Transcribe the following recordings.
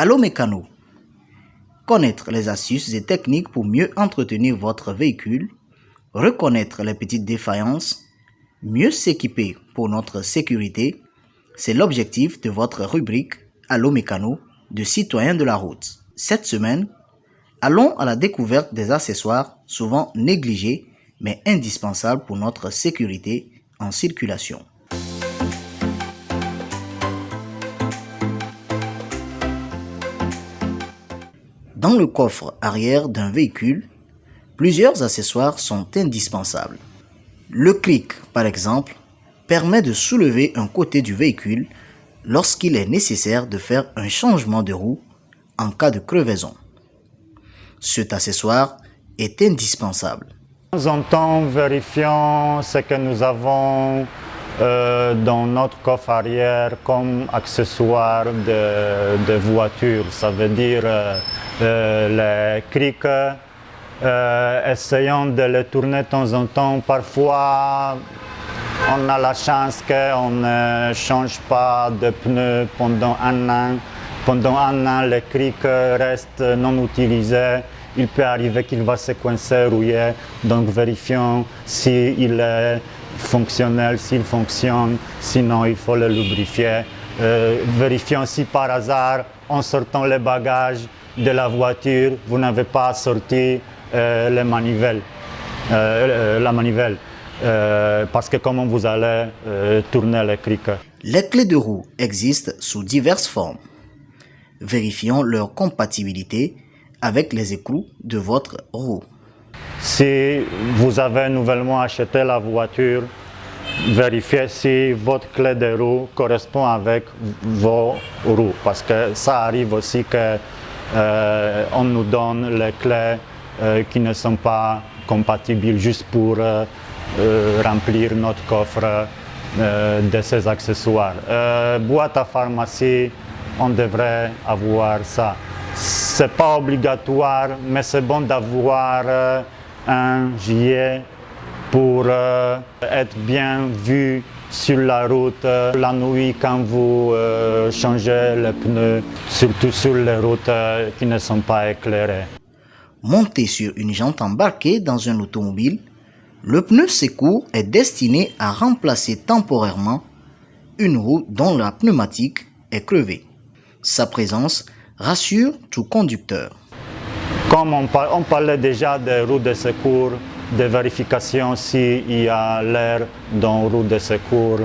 Allo Mécano. Connaître les astuces et techniques pour mieux entretenir votre véhicule, reconnaître les petites défaillances, mieux s'équiper pour notre sécurité, c'est l'objectif de votre rubrique Allo Mécano de Citoyens de la route. Cette semaine, allons à la découverte des accessoires souvent négligés mais indispensables pour notre sécurité en circulation. Dans le coffre arrière d'un véhicule, plusieurs accessoires sont indispensables. Le cric, par exemple, permet de soulever un côté du véhicule lorsqu'il est nécessaire de faire un changement de roue en cas de crevaison. Cet accessoire est indispensable. De temps en temps, vérifions ce que nous avons dans notre coffre arrière comme accessoire de voiture. Ça veut dire les crics. Essayons de les tourner de temps en temps. Parfois, on a la chance qu'on ne change pas de pneus pendant un an. Pendant un an, le cric reste non utilisé. Il peut arriver qu'il va se coincer, rouiller. Donc vérifions s'il est fonctionnel, s'il fonctionne. Sinon, il faut le lubrifier. Vérifions si par hasard, en sortant les bagages de la voiture, vous n'avez pas sorti la manivelle. Parce que comment vous allez tourner les crics. Les clés de roue existent sous diverses formes. Vérifions leur compatibilité avec les écrous de votre roue. Si vous avez nouvellement acheté la voiture, vérifiez si votre clé de roue correspond avec vos roues. Parce que ça arrive aussi qu'on nous donne les clés qui ne sont pas compatibles juste pour remplir notre coffre de ces accessoires. Boîte à pharmacie, on devrait avoir ça. C'est pas obligatoire, mais c'est bon d'avoir un gilet pour être bien vu sur la route la nuit quand vous changez les pneus, surtout sur les routes qui ne sont pas éclairées. Monté sur une jante embarquée dans un automobile, le pneu secours est destiné à remplacer temporairement une roue dont la pneumatique est crevée. Sa présence rassure tout conducteur. Comme on parlait déjà des roues de secours, de vérification s'il y a l'air dans roue de secours.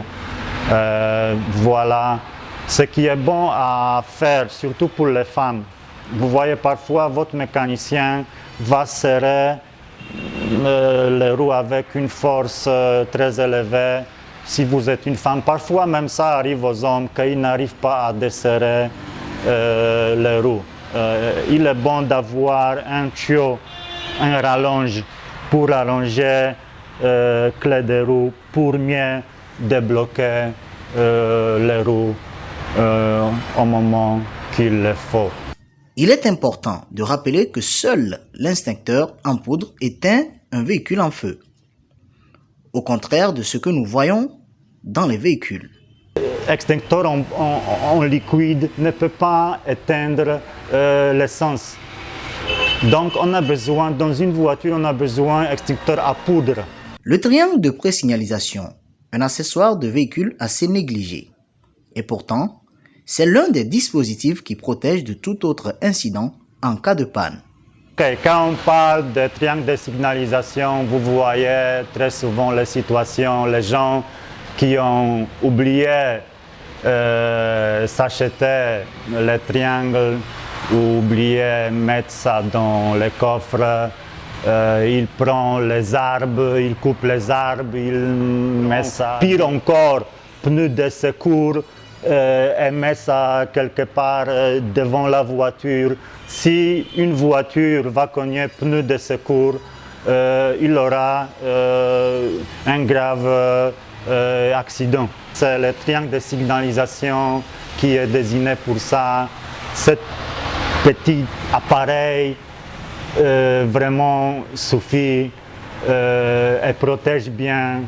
Voilà ce qui est bon à faire, surtout pour les femmes. Vous voyez parfois votre mécanicien va serrer les roues avec une force très élevée. Si vous êtes une femme, parfois même ça arrive aux hommes qu'ils n'arrivent pas à desserrer les roues. Il est bon d'avoir un tuyau, un rallonge pour allonger clé de roue pour mieux débloquer les roues au moment qu'il le faut. Il est important de rappeler que seul l'extincteur en poudre éteint un véhicule en feu, au contraire de ce que nous voyons dans les véhicules. L'extincteur en liquide ne peut pas éteindre l'essence. Donc on a besoin, dans une voiture, on a besoin d'extincteur à poudre. Le triangle de présignalisation, un accessoire de véhicule assez négligé. Et pourtant, c'est l'un des dispositifs qui protège de tout autre incident en cas de panne. Quand on parle de triangle de signalisation, vous voyez très souvent les situations, les gens qui ont oublié s'acheter le triangle ou oublié mettre ça dans le coffre. Il prend les arbres, il coupe les arbres, il met ça. Pire encore, pneus de secours. Et met ça quelque part devant la voiture. Si une voiture va cogner pneu de secours, il aura un grave accident. C'est le triangle de signalisation qui est désigné pour ça. Cet petit appareil vraiment suffit et protège bien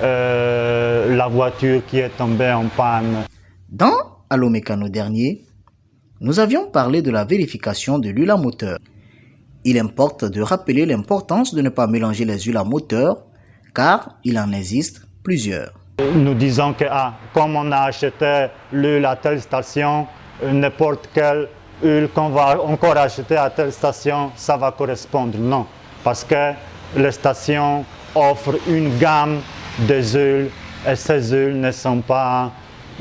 la voiture qui est tombée en panne. Dans Allo Mécano dernier, Nous avions parlé de la vérification de l'huile à moteur. Il importe de rappeler l'importance de ne pas mélanger les huiles à moteur car il en existe plusieurs. Nous disons que comme on a acheté l'huile à telle station, n'importe quelle huile qu'on va encore acheter à telle station, ça va correspondre. Non, parce que les stations offrent une gamme de huiles et ces huiles ne sont pas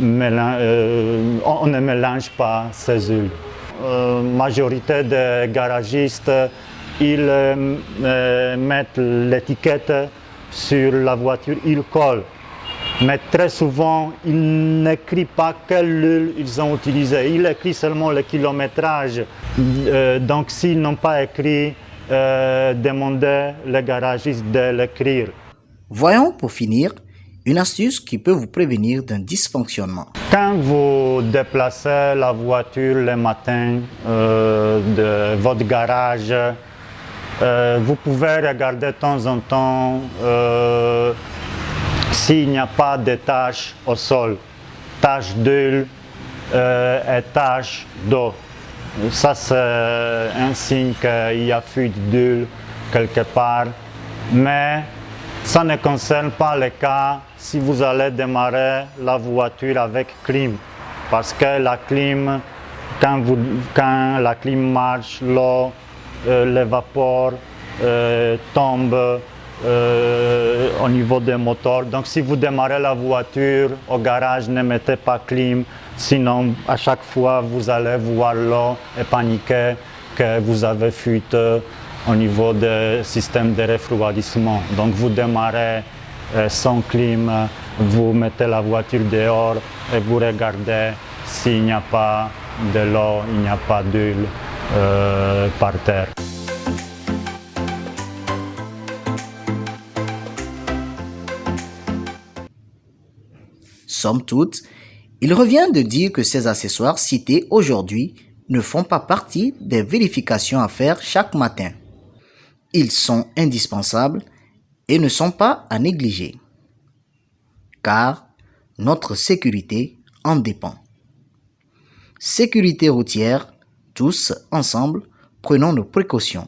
on ne mélange pas ces huiles. La majorité des garagistes, ils mettent l'étiquette sur la voiture, ils collent. Mais très souvent, ils n'écrivent pas quelle huile ils ont utilisée. Ils écrivent seulement le kilométrage. Donc, s'ils n'ont pas écrit, demandez les garagistes de l'écrire. Voyons pour finir une astuce qui peut vous prévenir d'un dysfonctionnement. Quand vous déplacez la voiture le matin de votre garage, vous pouvez regarder de temps en temps s'il n'y a pas de taches au sol, taches d'huile et taches d'eau. Ça, c'est un signe qu'il y a fuite d'huile quelque part. Mais ça ne concerne pas le cas si vous allez démarrer la voiture avec clim. Parce que la clim, quand la clim marche, l'eau, les vapeurs tombent au niveau des moteurs. Donc si vous démarrez la voiture au garage, ne mettez pas clim. Sinon, à chaque fois, vous allez voir l'eau et paniquer que vous avez fuite au niveau du système de refroidissement. Donc vous démarrez sans clim, vous mettez la voiture dehors et vous regardez s'il n'y a pas de l'eau, il n'y a pas d'huile par terre. Somme toute, il revient de dire que ces accessoires cités aujourd'hui ne font pas partie des vérifications à faire chaque matin. Ils sont indispensables et ne sont pas à négliger, car notre sécurité en dépend. Sécurité routière, tous ensemble, prenons nos précautions.